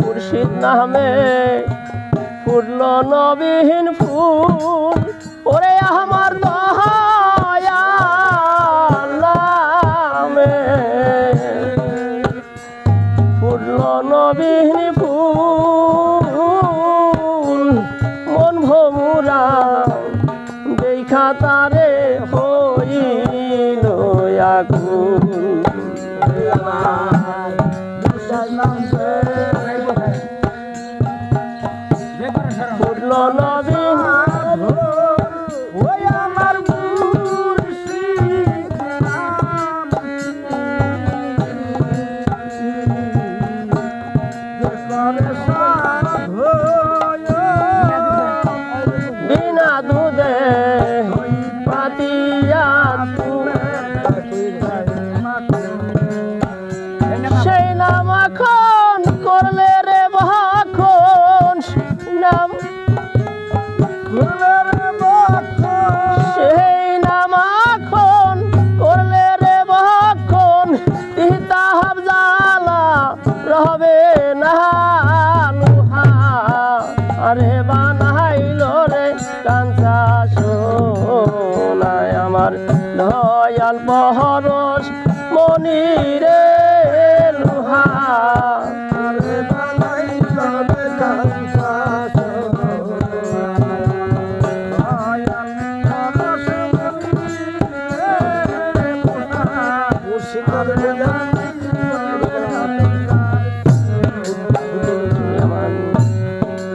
মুর্শিদ নামে ফুটল নবীন ফুল, ওরে আমার দয়াল নামে ফুটল নবীন ফুল, মন ভমুরা দেখা তারে হইল আকুল। ফুটল নবীন ওই আমার মুর্শিদ বিনা দুধে পাতিয়া সেই নাম এখন করলে রে ভাখন, নাম সেই নাম এখন করলে রে ভাখন, তিতাব জ্বালা রবে না লোহা। আরে বানাইল রে কাঞ্চা সোনায় আমার দয়াল পরশ মনি রে লোহা। আরে বানাইল রে কাঞ্চা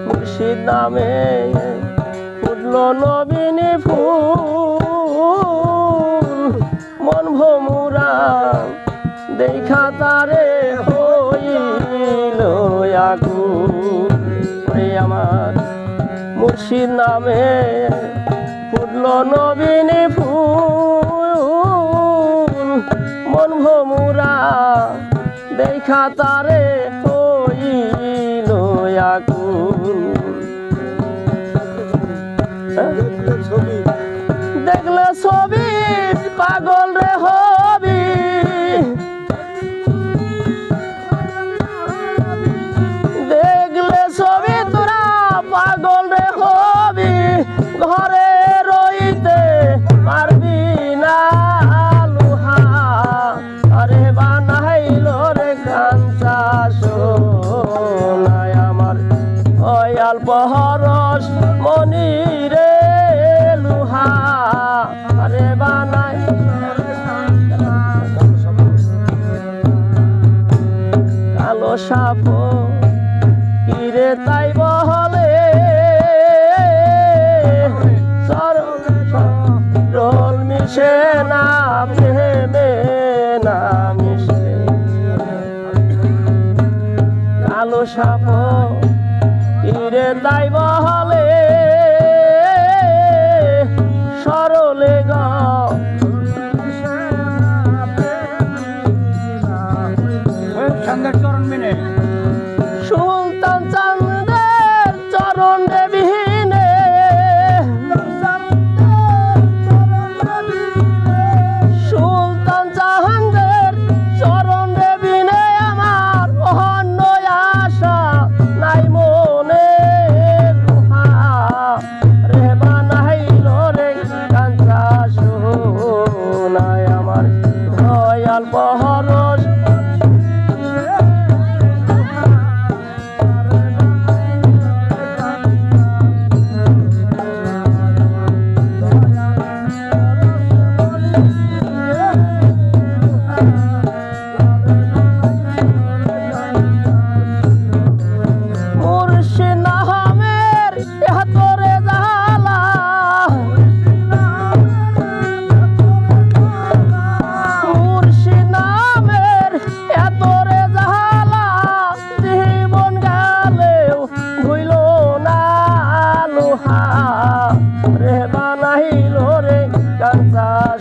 মুর্শিদ নামে ফুটল নবীন ফুল, মন ভমুরা দেখা তারে হইল আকুল। আমার মুর্শিদ নামে ফুটল নবীন ফুল, মন ভমুরা দেখা তারে হইল আকুল। দেখলে ছবি পাগল রে হবি, দেখলে ছবি তোরা পাগল রে হবি, ঘরে রইতে পারবি না লোহা। আরে বানাইল রে কাঞ্চা সোনায় আমার দয়াল পরশ মনি রে লোহা। আরে বানাই কালো সাপ কিরে তাই বলে, রোল মিশে না প্রেমে না মিশে, কালো সাপ কিরে তাই বলে সরলে গ সুলতান চাঁদের চরণ রে বিহীনে, সুলতান চাঁদের চরণ রে বিনে আমার অন্য আশা নাই মনে লোহা। রে বানাইল রে কাঞ্চা সোনায় আমার দয়াল পরশ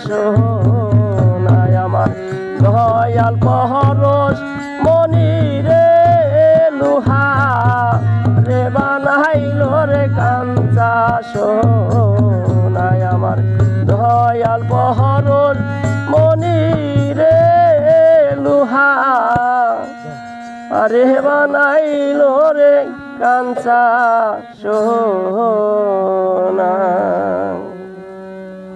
সোনায় আমার দয়াল পরশ মনি রে লোহা। রে বানাইল রে কাঞ্চা সোনায় আমার দয়াল পরশ আরে বানাইলো রে কাঞ্চা সোনা